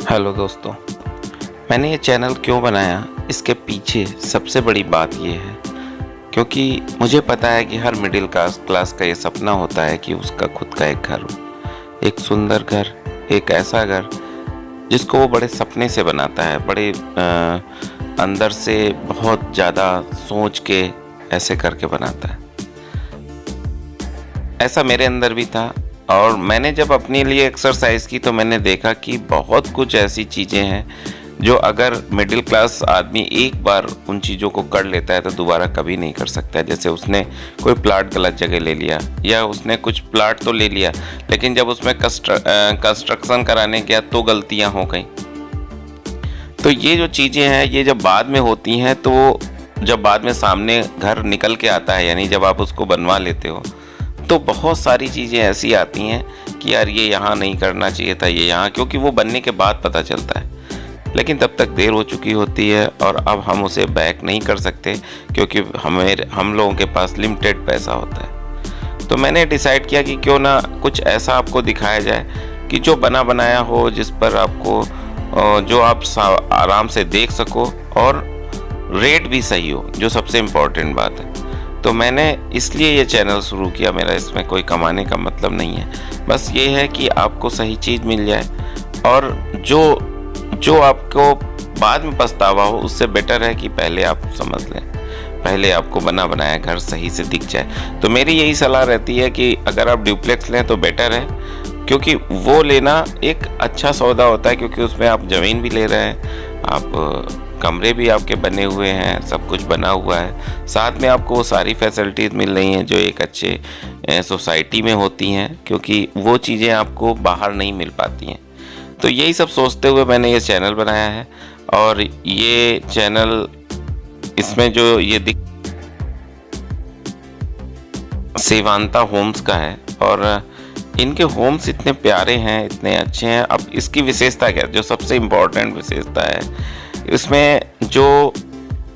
Hello दोस्तों, मैंने ये चैनल क्यों बनाया, इसके पीछे सबसे बड़ी बात ये है क्योंकि मुझे पता है कि हर मिडिल क्लास का ये सपना होता है कि उसका खुद का एक घर हो, एक सुंदर घर, एक ऐसा घर जिसको वो बड़े सपने से बनाता है, बड़े अंदर से बहुत ज़्यादा सोच के ऐसे करके बनाता है। ऐसा मेरे अंदर भी था और मैंने जब अपने लिए एक्सरसाइज की तो मैंने देखा कि बहुत कुछ ऐसी चीज़ें हैं जो अगर मिडिल क्लास आदमी एक बार उन चीज़ों को कर लेता है तो दोबारा कभी नहीं कर सकता है। जैसे उसने कोई प्लाट गलत जगह ले लिया या उसने कुछ प्लाट तो ले लिया लेकिन जब उसमें कंस्ट्रक्शन कराने गया तो गलतियां हो गई। तो ये जो चीज़ें हैं ये जब बाद में होती हैं तो जब बाद में सामने घर निकल के आता है, यानी जब आप उसको बनवा लेते हो तो बहुत सारी चीज़ें ऐसी आती हैं कि यार ये यहाँ नहीं करना चाहिए था, ये यहाँ, क्योंकि वो बनने के बाद पता चलता है। लेकिन तब तक देर हो चुकी होती है और अब हम उसे बैक नहीं कर सकते क्योंकि हम लोगों के पास लिमिटेड पैसा होता है। तो मैंने डिसाइड किया कि क्यों ना कुछ ऐसा आपको दिखाया जाए कि जो बना बनाया हो, जिस पर आपको जो आप आराम से देख सको और रेट भी सही हो, जो सबसे इम्पोर्टेंट बात है। तो मैंने इसलिए ये चैनल शुरू किया। मेरा इसमें कोई कमाने का मतलब नहीं है, बस ये है कि आपको सही चीज़ मिल जाए और जो आपको बाद में पछतावा हो उससे बेटर है कि पहले आप समझ लें, पहले आपको बना बनाया घर सही से दिख जाए। तो मेरी यही सलाह रहती है कि अगर आप डुप्लेक्स लें तो बेटर है, क्योंकि वो लेना एक अच्छा सौदा होता है, क्योंकि उसमें आप ज़मीन भी ले रहे हैं, आप कमरे भी आपके बने हुए हैं, सब कुछ बना हुआ है, साथ में आपको वो सारी फैसिलिटीज़ मिल रही हैं जो एक अच्छे सोसाइटी में होती हैं, क्योंकि वो चीज़ें आपको बाहर नहीं मिल पाती हैं। तो यही सब सोचते हुए मैंने ये चैनल बनाया है और ये चैनल इसमें जो ये सेवांता होम्स का है और इनके होम्स इतने प्यारे हैं, इतने अच्छे हैं। अब इसकी विशेषता क्या है, जो सबसे इम्पोर्टेंट विशेषता है, इसमें जो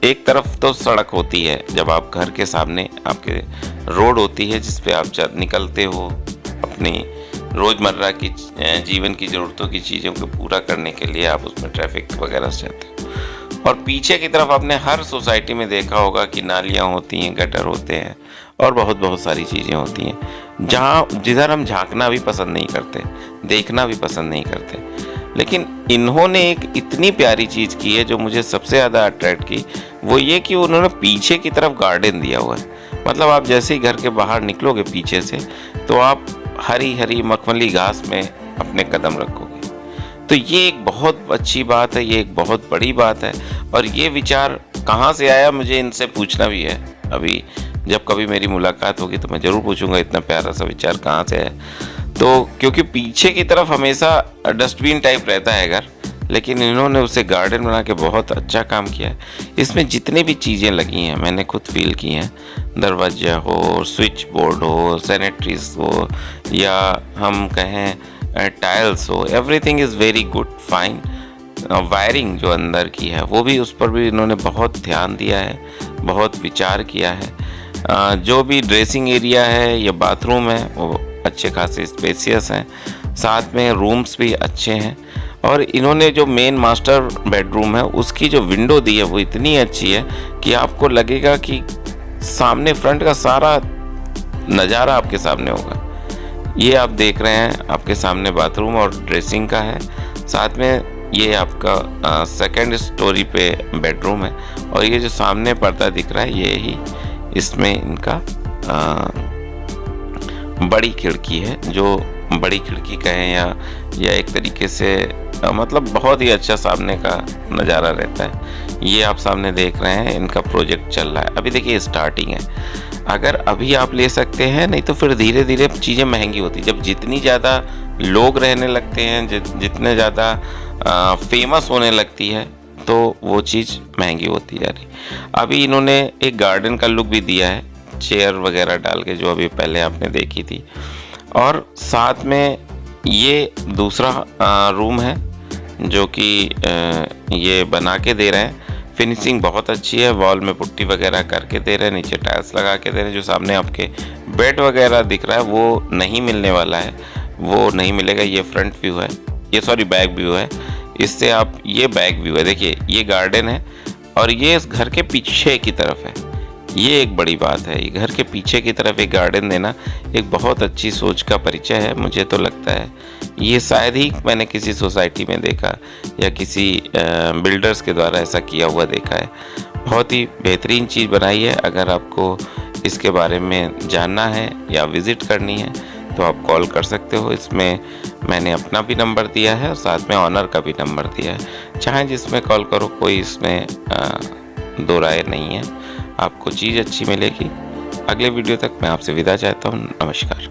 एक तरफ तो सड़क होती है, जब आप घर के सामने आपके रोड होती है जिस पे आप निकलते हो अपनी रोज़मर्रा की जीवन की ज़रूरतों की चीज़ों को पूरा करने के लिए, आप उसमें ट्रैफिक वगैरह से जाते हो। और पीछे की तरफ आपने हर सोसाइटी में देखा होगा कि नालियाँ होती हैं, गटर होते हैं और बहुत सारी चीज़ें होती हैं जिधर हम झांकना भी पसंद नहीं करते, देखना भी पसंद नहीं करते। लेकिन इन्होंने एक इतनी प्यारी चीज़ की है जो मुझे सबसे ज़्यादा अट्रैक्ट की, वो ये कि उन्होंने पीछे की तरफ गार्डन दिया हुआ है। मतलब आप जैसे ही घर के बाहर निकलोगे पीछे से तो आप हरी हरी मखमली घास में अपने कदम रखोगे। तो ये एक बहुत अच्छी बात है, ये एक बहुत बड़ी बात है। और ये विचार कहाँ से आया मुझे इनसे पूछना भी है। अभी जब कभी मेरी मुलाकात होगी तो मैं ज़रूर पूछूंगा इतना प्यारा सा विचार कहाँ से है। तो क्योंकि पीछे की तरफ हमेशा डस्टबिन टाइप रहता है घर, लेकिन इन्होंने उसे गार्डन बना के बहुत अच्छा काम किया है। इसमें जितनी भी चीज़ें लगी हैं मैंने खुद फील की हैं, दरवाज़ा हो, स्विच बोर्ड हो, सैनिटरीज हो या हम कहें टाइल्स हो, everything is very good, fine. Wiring जो अंदर की है वो भी, उस पर भी इन्होंने बहुत ध्यान दिया है, बहुत विचार किया है। जो भी ड्रेसिंग एरिया है या बाथरूम है वो अच्छे खासे स्पेसियस हैं, साथ में रूम्स भी अच्छे हैं। और इन्होंने जो मेन मास्टर बेडरूम है उसकी जो विंडो दी है वो इतनी अच्छी है कि आपको लगेगा कि सामने फ्रंट का सारा नज़ारा आपके सामने होगा। ये आप देख रहे हैं, आपके सामने बाथरूम और ड्रेसिंग का है, साथ में ये आपका सेकंड स्टोरी पे बेडरूम है और ये जो सामने पर्दा दिख रहा है ये ही इसमें इनका बड़ी खिड़की है, जो बड़ी खिड़की कहें या एक तरीके से मतलब बहुत ही अच्छा सामने का नज़ारा रहता है। ये आप सामने देख रहे हैं, इनका प्रोजेक्ट चल रहा है। अभी देखिए स्टार्टिंग है, अगर अभी आप ले सकते हैं, नहीं तो फिर धीरे धीरे चीज़ें महंगी होती। जब जितनी ज़्यादा लोग रहने लगते हैं, जितने ज़्यादा फेमस होने लगती है तो वो चीज़ महंगी होती जा रही। अभी इन्होंने एक गार्डन का लुक भी दिया है, चेयर वगैरह डाल के, जो अभी पहले आपने देखी थी। और साथ में ये दूसरा रूम है जो कि ये बना के दे रहे हैं। फिनिशिंग बहुत अच्छी है, वॉल में पुट्टी वगैरह करके दे रहे हैं, नीचे टाइल्स लगा के दे रहे हैं। जो सामने आपके बेड वगैरह दिख रहा है वो नहीं मिलने वाला है, वो नहीं मिलेगा। ये फ्रंट व्यू है, ये सॉरी बैक व्यू है। इससे आप, ये बैक व्यू है, देखिए ये गार्डन है और ये इस घर के पीछे की तरफ है। ये एक बड़ी बात है, ये घर के पीछे की तरफ एक गार्डन देना एक बहुत अच्छी सोच का परिचय है। मुझे तो लगता है ये शायद ही मैंने किसी सोसाइटी में देखा या किसी बिल्डर्स के द्वारा ऐसा किया हुआ देखा है। बहुत ही बेहतरीन चीज़ बनाई है। अगर आपको इसके बारे में जानना है या विज़िट करनी है तो आप कॉल कर सकते हो। इसमें मैंने अपना भी नंबर दिया है और साथ में ऑनर का भी नंबर दिया है। चाहे जिसमें कॉल करो, कोई इसमें दो राय नहीं है। आपको चीज़ अच्छी मिलेगी। अगले वीडियो तक मैं आपसे विदा चाहता हूँ। नमस्कार।